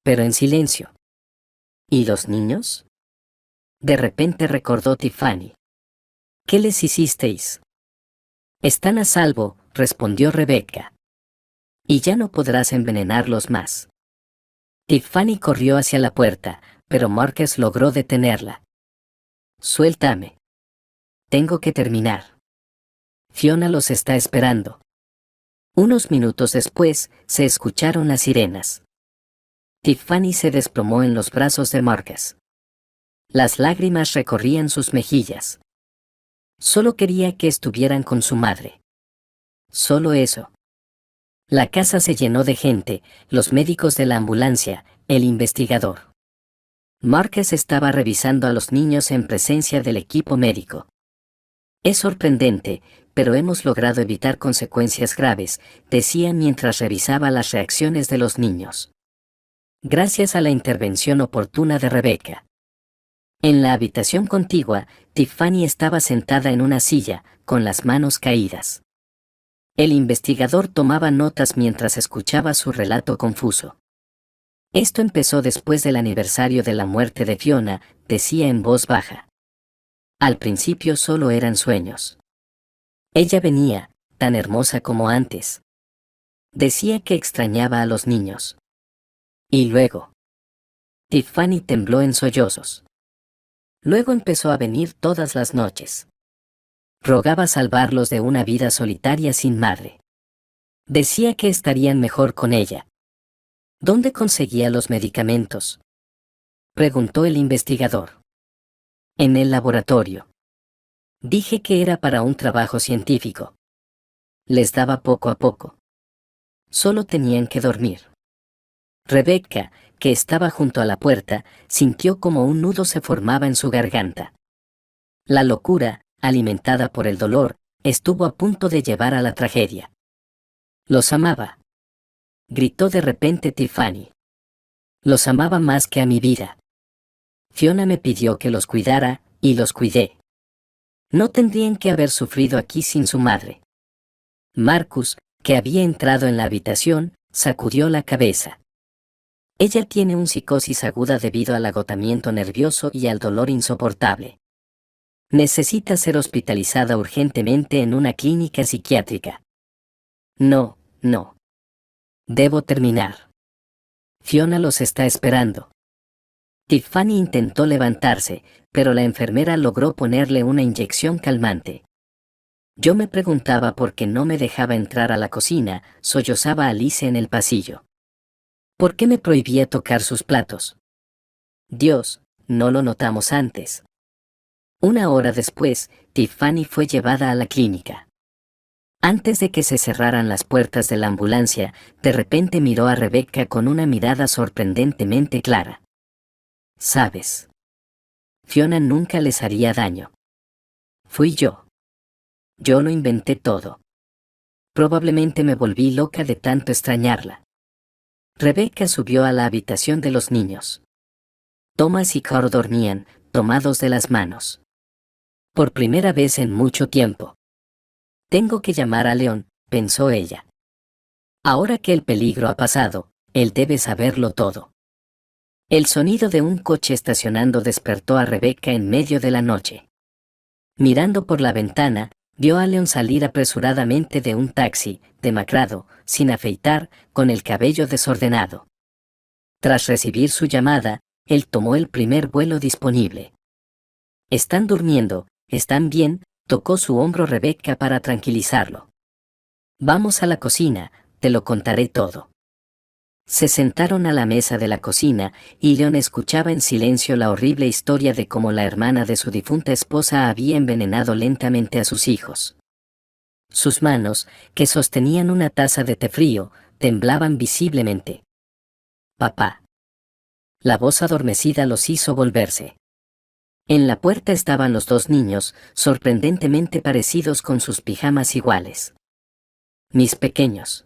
Pero en silencio. ¿Y los niños? De repente recordó Tiffany. ¿Qué les hicisteis? Están a salvo, respondió Rebecca. Y ya no podrás envenenarlos más. Tiffany corrió hacia la puerta, pero Marcus logró detenerla. Suéltame. Tengo que terminar. Fiona los está esperando. Unos minutos después, se escucharon las sirenas. Tiffany se desplomó en los brazos de Marcus. Las lágrimas recorrían sus mejillas. Solo quería que estuvieran con su madre. Solo eso. La casa se llenó de gente, los médicos de la ambulancia, el investigador. Marcus estaba revisando a los niños en presencia del equipo médico. Es sorprendente, pero hemos logrado evitar consecuencias graves, decía mientras revisaba las reacciones de los niños. Gracias a la intervención oportuna de Rebecca. En la habitación contigua, Tiffany estaba sentada en una silla, con las manos caídas. El investigador tomaba notas mientras escuchaba su relato confuso. Esto empezó después del aniversario de la muerte de Fiona, decía en voz baja. Al principio solo eran sueños. Ella venía, tan hermosa como antes. Decía que extrañaba a los niños. Y luego. Tiffany tembló en sollozos. Luego empezó a venir todas las noches. Rogaba salvarlos de una vida solitaria sin madre. Decía que estarían mejor con ella. ¿Dónde conseguía los medicamentos?, preguntó el investigador. En el laboratorio. Dije que era para un trabajo científico. Les daba poco a poco. Solo tenían que dormir. Rebecca, que estaba junto a la puerta, sintió como un nudo se formaba en su garganta. La locura, alimentada por el dolor, estuvo a punto de llevar a la tragedia. Los amaba. Gritó de repente Tiffany. Los amaba más que a mi vida. Fiona me pidió que los cuidara, y los cuidé. No tendrían que haber sufrido aquí sin su madre. Marcus, que había entrado en la habitación, sacudió la cabeza. Ella tiene una psicosis aguda debido al agotamiento nervioso y al dolor insoportable. Necesita ser hospitalizada urgentemente en una clínica psiquiátrica. No, no. Debo terminar. Fiona los está esperando. Tiffany intentó levantarse, pero la enfermera logró ponerle una inyección calmante. Yo me preguntaba por qué no me dejaba entrar a la cocina, sollozaba Alice en el pasillo. ¿Por qué me prohibía tocar sus platos? Dios, no lo notamos antes. Una hora después, Tiffany fue llevada a la clínica. Antes de que se cerraran las puertas de la ambulancia, de repente miró a Rebecca con una mirada sorprendentemente clara. ¿Sabes? Fiona nunca les haría daño. Fui yo. Yo lo inventé todo. Probablemente me volví loca de tanto extrañarla. Rebecca subió a la habitación de los niños. Thomas y Carl dormían, tomados de las manos. Por primera vez en mucho tiempo. Tengo que llamar a Leon, pensó ella. Ahora que el peligro ha pasado, él debe saberlo todo. El sonido de un coche estacionando despertó a Rebecca en medio de la noche. Mirando por la ventana, vio a Leon salir apresuradamente de un taxi, demacrado, sin afeitar, con el cabello desordenado. Tras recibir su llamada, él tomó el primer vuelo disponible. ¿Están durmiendo? ¿Están bien? Tocó su hombro Rebecca para tranquilizarlo. Vamos a la cocina, te lo contaré todo. Se sentaron a la mesa de la cocina, y Leon escuchaba en silencio la horrible historia de cómo la hermana de su difunta esposa había envenenado lentamente a sus hijos. Sus manos, que sostenían una taza de té frío, temblaban visiblemente. Papá. La voz adormecida los hizo volverse. En la puerta estaban los dos niños, sorprendentemente parecidos con sus pijamas iguales. Mis pequeños.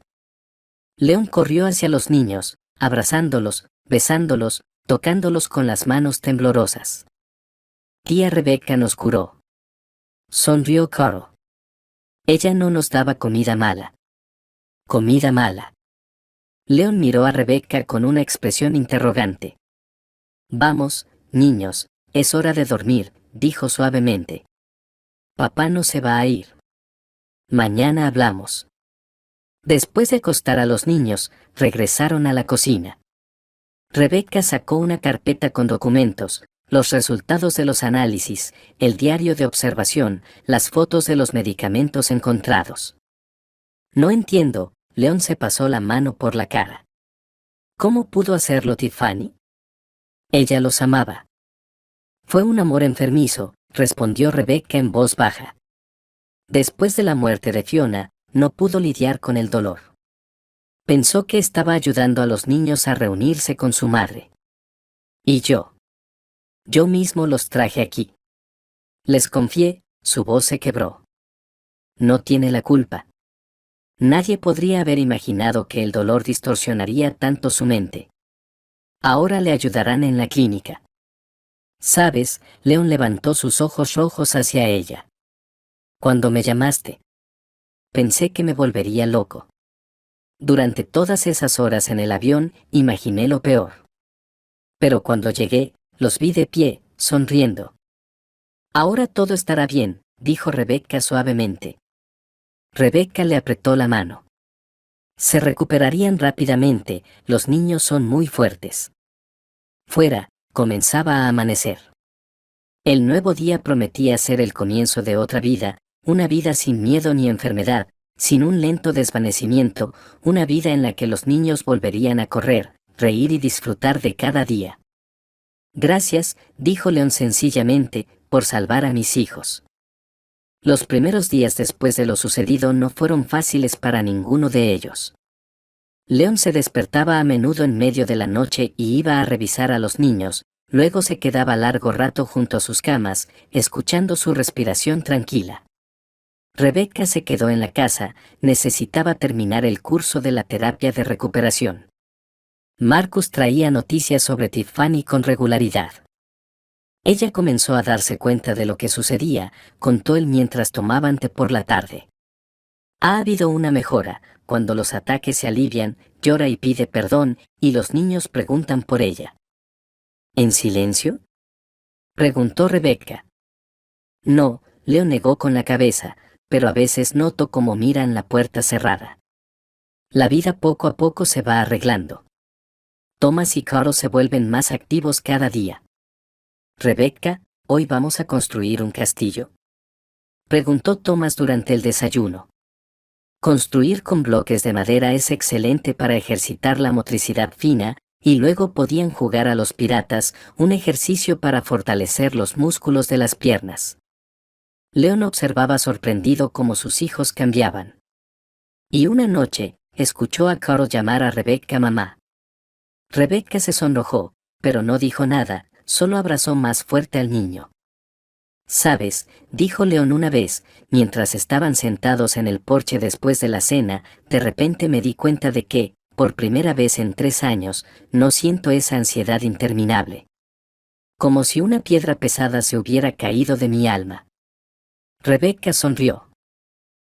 Leon corrió hacia los niños, abrazándolos, besándolos, tocándolos con las manos temblorosas. Tía Rebecca nos curó. Sonrió Carl. Ella no nos daba comida mala. Comida mala. Leon miró a Rebecca con una expresión interrogante. Vamos, niños, es hora de dormir, dijo suavemente. Papá no se va a ir. Mañana hablamos. Después de acostar a los niños, regresaron a la cocina. Rebecca sacó una carpeta con documentos, los resultados de los análisis, el diario de observación, las fotos de los medicamentos encontrados. No entiendo, Leon se pasó la mano por la cara. ¿Cómo pudo hacerlo Tiffany? Ella los amaba. Fue un amor enfermizo, respondió Rebecca en voz baja. Después de la muerte de Fiona, no pudo lidiar con el dolor. Pensó que estaba ayudando a los niños a reunirse con su madre. Y yo. Yo mismo los traje aquí. Les confié, su voz se quebró. No tiene la culpa. Nadie podría haber imaginado que el dolor distorsionaría tanto su mente. Ahora le ayudarán en la clínica. ¿Sabes? Leon levantó sus ojos rojos hacia ella. Cuando me llamaste, pensé que me volvería loco. Durante todas esas horas en el avión, imaginé lo peor. Pero cuando llegué, los vi de pie, sonriendo. Ahora todo estará bien, dijo Rebecca suavemente. Rebecca le apretó la mano. Se recuperarían rápidamente, los niños son muy fuertes. Fuera, comenzaba a amanecer. El nuevo día prometía ser el comienzo de otra vida, una vida sin miedo ni enfermedad, sin un lento desvanecimiento, una vida en la que los niños volverían a correr, reír y disfrutar de cada día. Gracias, dijo Leon sencillamente, por salvar a mis hijos. Los primeros días después de lo sucedido no fueron fáciles para ninguno de ellos. Leon se despertaba a menudo en medio de la noche y iba a revisar a los niños, Luego se quedaba largo rato junto a sus camas, escuchando su respiración tranquila. Rebecca se quedó en la casa, necesitaba terminar el curso de la terapia de recuperación. Marcus traía noticias sobre Tiffany con regularidad. Ella comenzó a darse cuenta de lo que sucedía, contó él mientras tomaban té por la tarde. Ha habido una mejora, cuando los ataques se alivian, llora y pide perdón, y los niños preguntan por ella. ¿En silencio?, preguntó Rebecca. No, Leo negó con la cabeza, pero a veces noto cómo miran la puerta cerrada. La vida poco a poco se va arreglando. Thomas y Carol se vuelven más activos cada día. Rebecca, ¿hoy vamos a construir un castillo?, preguntó Thomas durante el desayuno. Construir con bloques de madera es excelente para ejercitar la motricidad fina, y luego podían jugar a los piratas, un ejercicio para fortalecer los músculos de las piernas. Leon observaba sorprendido cómo sus hijos cambiaban. Y una noche, escuchó a Carol llamar a Rebecca mamá. Rebecca se sonrojó, pero no dijo nada, solo abrazó más fuerte al niño. «Sabes», dijo Leon una vez, mientras estaban sentados en el porche después de la cena, de repente me di cuenta de que, por primera vez en 3 años, no siento esa ansiedad interminable. Como si una piedra pesada se hubiera caído de mi alma. Rebecca sonrió.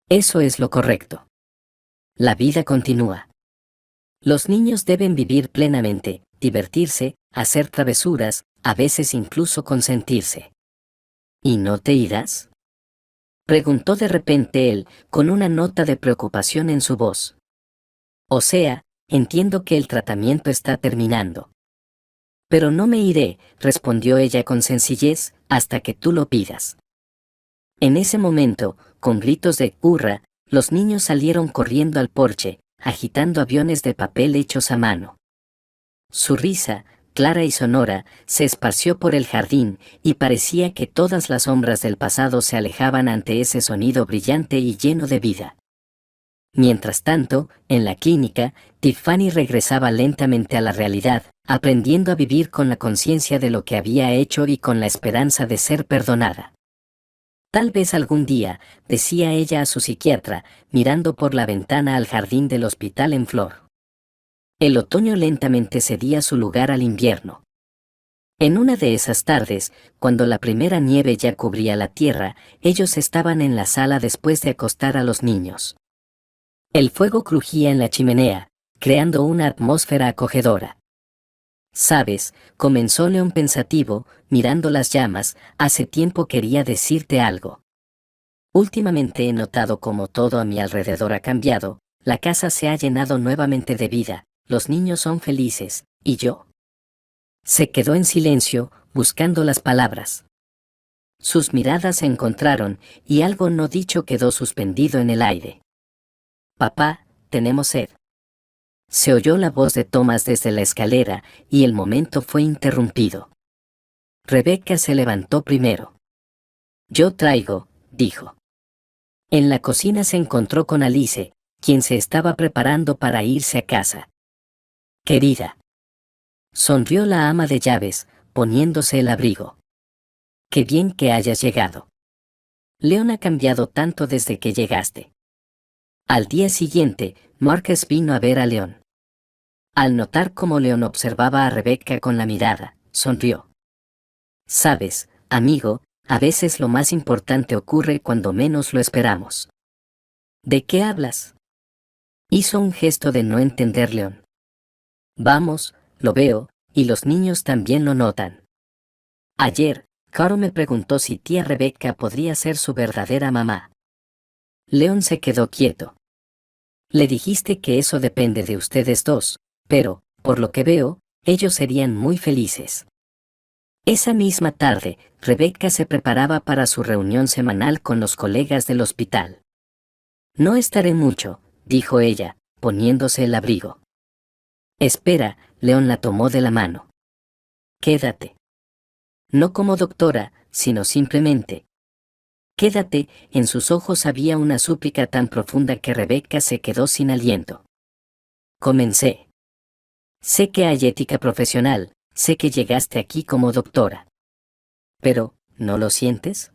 Eso es lo correcto. La vida continúa. Los niños deben vivir plenamente, divertirse, hacer travesuras, a veces incluso consentirse. ¿Y no te irás?, preguntó de repente él, con una nota de preocupación en su voz. O sea, entiendo que el tratamiento está terminando. Pero no me iré, respondió ella con sencillez, hasta que tú lo pidas. En ese momento, con gritos de «hurra», los niños salieron corriendo al porche, agitando aviones de papel hechos a mano. Su risa, clara y sonora, se esparció por el jardín, y parecía que todas las sombras del pasado se alejaban ante ese sonido brillante y lleno de vida. Mientras tanto, en la clínica, Tiffany regresaba lentamente a la realidad, aprendiendo a vivir con la conciencia de lo que había hecho y con la esperanza de ser perdonada. Tal vez algún día, decía ella a su psiquiatra, mirando por la ventana al jardín del hospital en flor. El otoño lentamente cedía su lugar al invierno. En una de esas tardes, cuando la primera nieve ya cubría la tierra, ellos estaban en la sala después de acostar a los niños. El fuego crujía en la chimenea, creando una atmósfera acogedora. «Sabes», comenzó Leon pensativo, mirando las llamas, «hace tiempo quería decirte algo. Últimamente he notado cómo todo a mi alrededor ha cambiado, la casa se ha llenado nuevamente de vida, los niños son felices, y yo». Se quedó en silencio, buscando las palabras. Sus miradas se encontraron, y algo no dicho quedó suspendido en el aire. «Papá, tenemos sed». Se oyó la voz de Thomas desde la escalera, y el momento fue interrumpido. Rebecca se levantó primero. «Yo traigo», dijo. En la cocina se encontró con Alice, quien se estaba preparando para irse a casa. «Querida», sonrió la ama de llaves, poniéndose el abrigo. «Qué bien que hayas llegado. Leon ha cambiado tanto desde que llegaste». Al día siguiente, Marcus vino a ver a Leon. Al notar cómo Leon observaba a Rebecca con la mirada, sonrió. «Sabes, amigo, a veces lo más importante ocurre cuando menos lo esperamos». «¿De qué hablas?», hizo un gesto de no entender Leon. «Vamos, lo veo, y los niños también lo notan. Ayer, Carol me preguntó si tía Rebecca podría ser su verdadera mamá». Leon se quedó quieto. «Le dijiste que eso depende de ustedes dos, pero, por lo que veo, ellos serían muy felices». Esa misma tarde, Rebecca se preparaba para su reunión semanal con los colegas del hospital. «No estaré mucho», dijo ella, poniéndose el abrigo. «Espera», Leon la tomó de la mano. «Quédate. No como doctora, sino simplemente. Quédate». En sus ojos había una súplica tan profunda que Rebecca se quedó sin aliento. «Comencé. Sé que hay ética profesional, sé que llegaste aquí como doctora. Pero, ¿no lo sientes?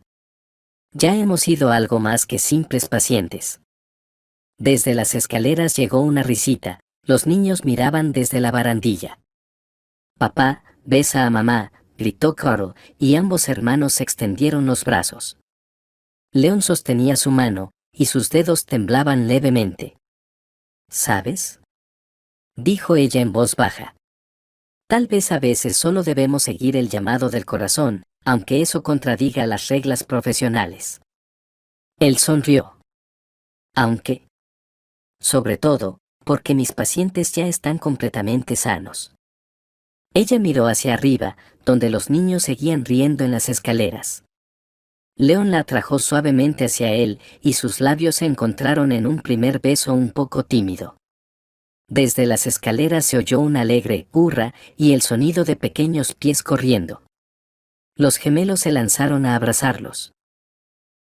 Ya hemos sido algo más que simples pacientes. Desde las escaleras llegó una risita, los niños miraban desde la barandilla. Papá, besa a mamá, gritó Carl, y ambos hermanos extendieron los brazos. Leon sostenía su mano, y sus dedos temblaban levemente. ¿Sabes?, dijo ella en voz baja. Tal vez a veces solo debemos seguir el llamado del corazón, aunque eso contradiga las reglas profesionales. Él sonrió. Aunque, sobre todo, porque mis pacientes ya están completamente sanos. Ella miró hacia arriba, donde los niños seguían riendo en las escaleras. Leon la atrajo suavemente hacia él, y sus labios se encontraron en un primer beso un poco tímido. Desde las escaleras se oyó un alegre hurra y el sonido de pequeños pies corriendo. Los gemelos se lanzaron a abrazarlos.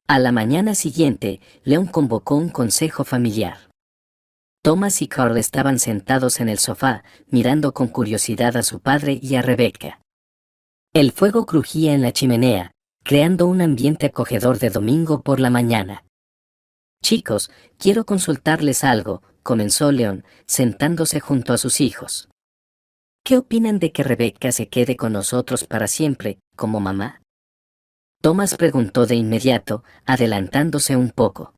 A la mañana siguiente, Leon convocó un consejo familiar. Thomas y Carl estaban sentados en el sofá, mirando con curiosidad a su padre y a Rebecca. El fuego crujía en la chimenea, creando un ambiente acogedor de domingo por la mañana. Chicos, quiero consultarles algo, comenzó Leon, sentándose junto a sus hijos. ¿Qué opinan de que Rebecca se quede con nosotros para siempre, como mamá? Thomas preguntó de inmediato, adelantándose un poco.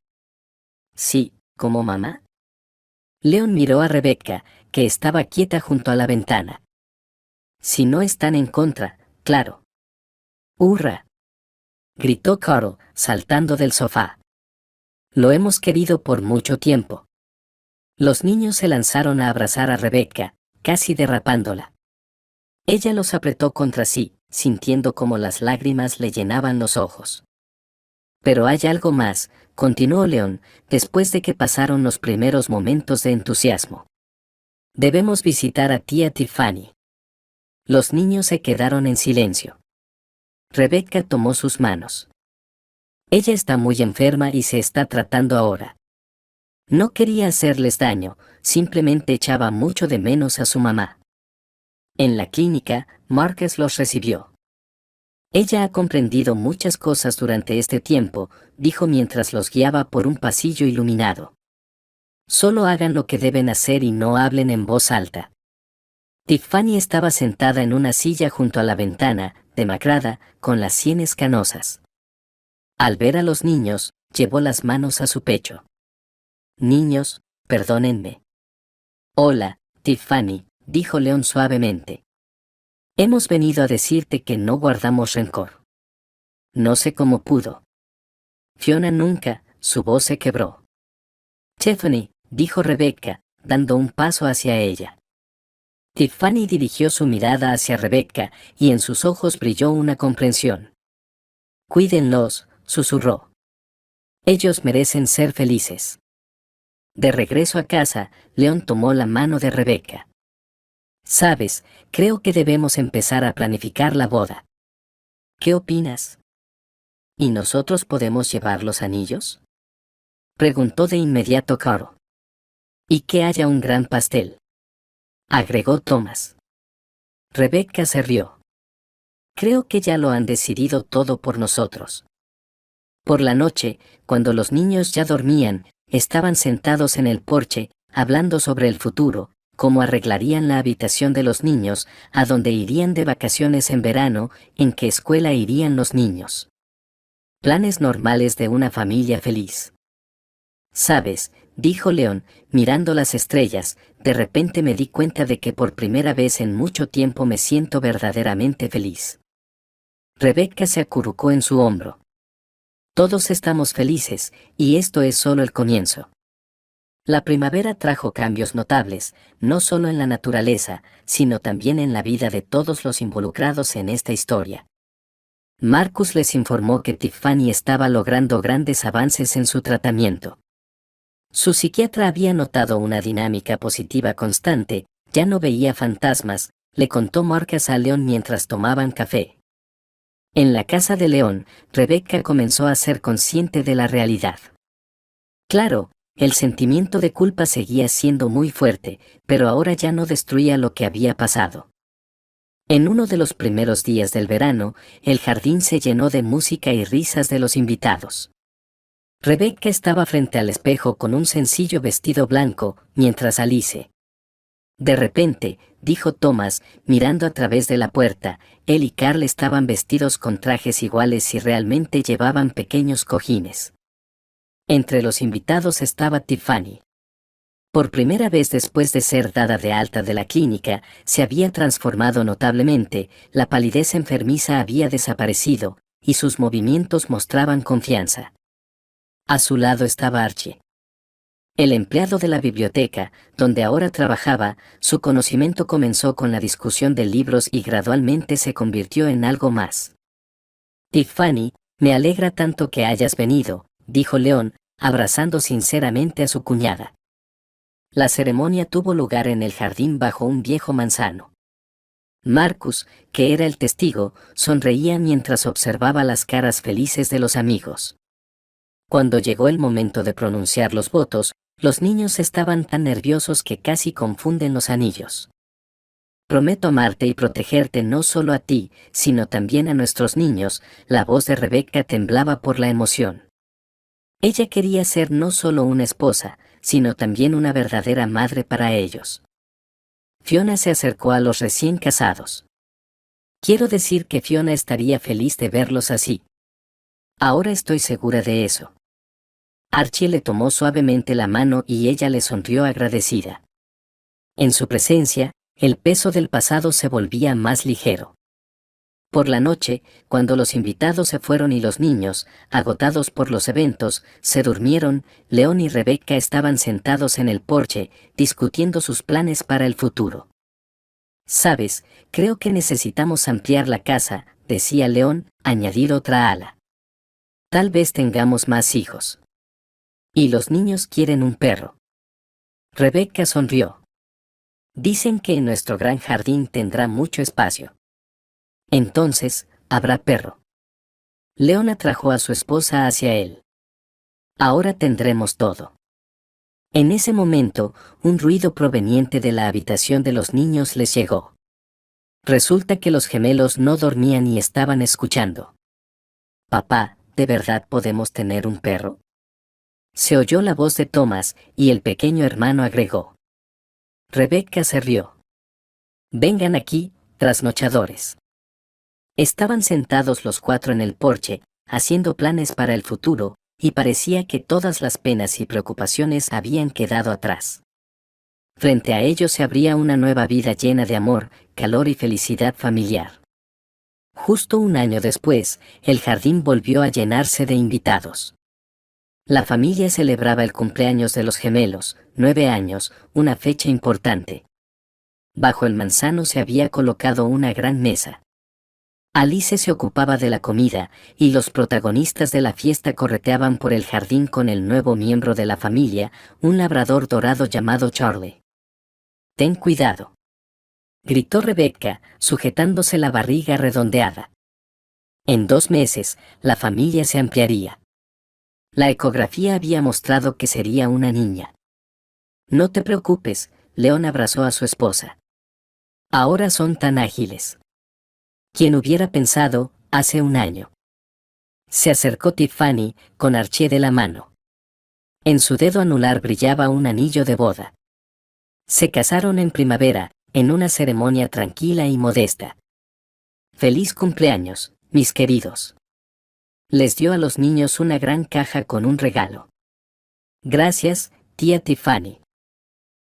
Sí, como mamá. Leon miró a Rebecca, que estaba quieta junto a la ventana. Si no están en contra, claro. ¡Hurra!, gritó Carl, saltando del sofá. Lo hemos querido por mucho tiempo. Los niños se lanzaron a abrazar a Rebecca, casi derrapándola. Ella los apretó contra sí, sintiendo como las lágrimas le llenaban los ojos. Pero hay algo más, continuó Leon, después de que pasaron los primeros momentos de entusiasmo. Debemos visitar a tía Tiffany. Los niños se quedaron en silencio. Rebecca tomó sus manos. Ella está muy enferma y se está tratando ahora. No quería hacerles daño, simplemente echaba mucho de menos a su mamá. En la clínica, Marcus los recibió. Ella ha comprendido muchas cosas durante este tiempo, dijo mientras los guiaba por un pasillo iluminado. Solo hagan lo que deben hacer y no hablen en voz alta. Tiffany estaba sentada en una silla junto a la ventana, demacrada, con las sienes canosas. Al ver a los niños, llevó las manos a su pecho. Niños, perdónenme. Hola, Tiffany, dijo Leon suavemente. Hemos venido a decirte que no guardamos rencor. No sé cómo pudo. Fiona nunca, su voz se quebró. Tiffany, dijo Rebecca, dando un paso hacia ella. Tiffany dirigió su mirada hacia Rebecca, y en sus ojos brilló una comprensión. Cuídenlos, susurró. Ellos merecen ser felices. De regreso a casa, Leon tomó la mano de Rebecca. Sabes, creo que debemos empezar a planificar la boda. ¿Qué opinas? ¿Y nosotros podemos llevar los anillos?, preguntó de inmediato Carl. Y que haya un gran pastel, agregó Thomas. Rebecca se rió. Creo que ya lo han decidido todo por nosotros. Por la noche, cuando los niños ya dormían, estaban sentados en el porche, hablando sobre el futuro, cómo arreglarían la habitación de los niños, a dónde irían de vacaciones en verano, en qué escuela irían los niños. Planes normales de una familia feliz. Sabes, dijo Leon, mirando las estrellas, de repente me di cuenta de que por primera vez en mucho tiempo me siento verdaderamente feliz. Rebecca se acurrucó en su hombro. Todos estamos felices, y esto es solo el comienzo. La primavera trajo cambios notables, no solo en la naturaleza, sino también en la vida de todos los involucrados en esta historia. Marcus les informó que Tiffany estaba logrando grandes avances en su tratamiento. Su psiquiatra había notado una dinámica positiva constante, ya no veía fantasmas, le contó Marcus a Leon mientras tomaban café. En la casa de Leon, Rebecca comenzó a ser consciente de la realidad. Claro, el sentimiento de culpa seguía siendo muy fuerte, pero ahora ya no destruía lo que había pasado. En uno de los primeros días del verano, el jardín se llenó de música y risas de los invitados. Rebecca estaba frente al espejo con un sencillo vestido blanco, mientras Alice. De repente, dijo Thomas, mirando a través de la puerta, él y Carl estaban vestidos con trajes iguales y realmente llevaban pequeños cojines. Entre los invitados estaba Tiffany. Por primera vez después de ser dada de alta de la clínica, se había transformado notablemente, la palidez enfermiza había desaparecido, y sus movimientos mostraban confianza. A su lado estaba Archie. El empleado de la biblioteca, donde ahora trabajaba, su conocimiento comenzó con la discusión de libros y gradualmente se convirtió en algo más. Tiffany, me alegra tanto que hayas venido, dijo León, abrazando sinceramente a su cuñada. La ceremonia tuvo lugar en el jardín bajo un viejo manzano. Marcus, que era el testigo, sonreía mientras observaba las caras felices de los amigos. Cuando llegó el momento de pronunciar los votos, los niños estaban tan nerviosos que casi confunden los anillos. Prometo amarte y protegerte no solo a ti, sino también a nuestros niños. La voz de Rebecca temblaba por la emoción. Ella quería ser no solo una esposa, sino también una verdadera madre para ellos. Fiona se acercó a los recién casados. Quiero decir que Fiona estaría feliz de verlos así. Ahora estoy segura de eso. Archie le tomó suavemente la mano y ella le sonrió agradecida. En su presencia, el peso del pasado se volvía más ligero. Por la noche, cuando los invitados se fueron y los niños, agotados por los eventos, se durmieron, León y Rebecca estaban sentados en el porche, discutiendo sus planes para el futuro. «Sabes, creo que necesitamos ampliar la casa», decía León, añadir otra ala. «Tal vez tengamos más hijos. Y los niños quieren un perro». Rebecca sonrió. «Dicen que en nuestro gran jardín tendrá mucho espacio. Entonces, habrá perro». León atrajo a su esposa hacia él. «Ahora tendremos todo». En ese momento, un ruido proveniente de la habitación de los niños les llegó. Resulta que los gemelos no dormían y estaban escuchando. «Papá, ¿de verdad podemos tener un perro?». Se oyó la voz de Thomas, y el pequeño hermano agregó. Rebecca se rió. «Vengan aquí, trasnochadores». Estaban sentados los cuatro en el porche, haciendo planes para el futuro, y parecía que todas las penas y preocupaciones habían quedado atrás. Frente a ellos se abría una nueva vida llena de amor, calor y felicidad familiar. Justo un año después, el jardín volvió a llenarse de invitados. La familia celebraba el cumpleaños de los gemelos, 9 años, una fecha importante. Bajo el manzano se había colocado una gran mesa. Alice se ocupaba de la comida, y los protagonistas de la fiesta correteaban por el jardín con el nuevo miembro de la familia, un labrador dorado llamado Charlie. «Ten cuidado», gritó Rebecca, sujetándose la barriga redondeada. En 2 meses, la familia se ampliaría. La ecografía había mostrado que sería una niña. «No te preocupes», León abrazó a su esposa. «Ahora son tan ágiles». «¿Quién hubiera pensado, hace un año?». Se acercó Tiffany, con Archie de la mano. En su dedo anular brillaba un anillo de boda. Se casaron en primavera, en una ceremonia tranquila y modesta. «Feliz cumpleaños, mis queridos». Les dio a los niños una gran caja con un regalo. «Gracias, tía Tiffany».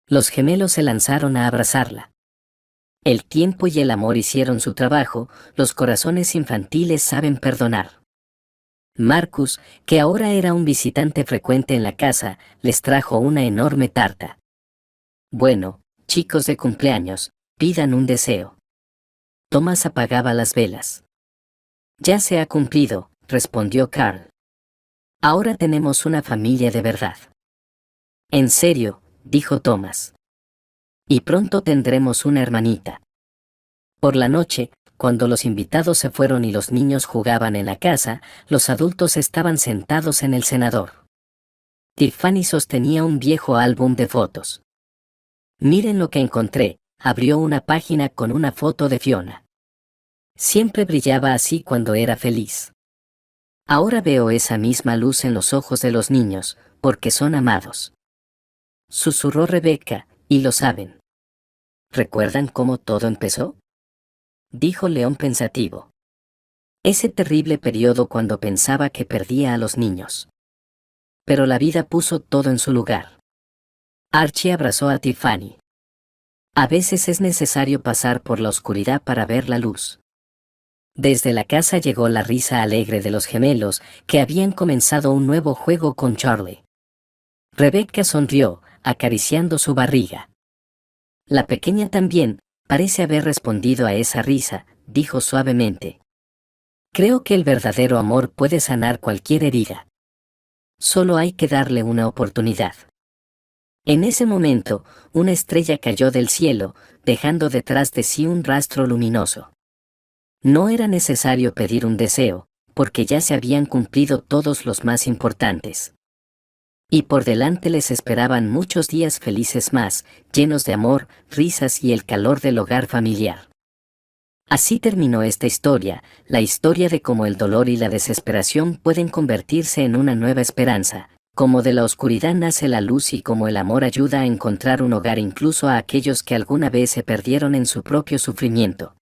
Los gemelos se lanzaron a abrazarla. El tiempo y el amor hicieron su trabajo, los corazones infantiles saben perdonar. Marcus, que ahora era un visitante frecuente en la casa, les trajo una enorme tarta. «Bueno, chicos de cumpleaños, pidan un deseo». Thomas apagaba las velas. «Ya se ha cumplido», respondió Carl. «Ahora tenemos una familia de verdad». «¿En serio?», dijo Thomas. «Y pronto tendremos una hermanita». Por la noche, cuando los invitados se fueron y los niños jugaban en la casa, los adultos estaban sentados en el cenador. Tiffany sostenía un viejo álbum de fotos. «Miren lo que encontré», abrió una página con una foto de Fiona. Siempre brillaba así cuando era feliz. Ahora veo esa misma luz en los ojos de los niños, porque son amados. Susurró Rebeca, y lo saben. ¿Recuerdan cómo todo empezó? Dijo León pensativo. Ese terrible periodo cuando pensaba que perdía a los niños. Pero la vida puso todo en su lugar. Archie abrazó a Tiffany. A veces es necesario pasar por la oscuridad para ver la luz. Desde la casa llegó la risa alegre de los gemelos, que habían comenzado un nuevo juego con Charlie. Rebecca sonrió, acariciando su barriga. La pequeña también, parece haber respondido a esa risa, dijo suavemente. Creo que el verdadero amor puede sanar cualquier herida. Solo hay que darle una oportunidad. En ese momento, una estrella cayó del cielo, dejando detrás de sí un rastro luminoso. No era necesario pedir un deseo, porque ya se habían cumplido todos los más importantes. Y por delante les esperaban muchos días felices más, llenos de amor, risas y el calor del hogar familiar. Así terminó esta historia, la historia de cómo el dolor y la desesperación pueden convertirse en una nueva esperanza, cómo de la oscuridad nace la luz y cómo el amor ayuda a encontrar un hogar incluso a aquellos que alguna vez se perdieron en su propio sufrimiento.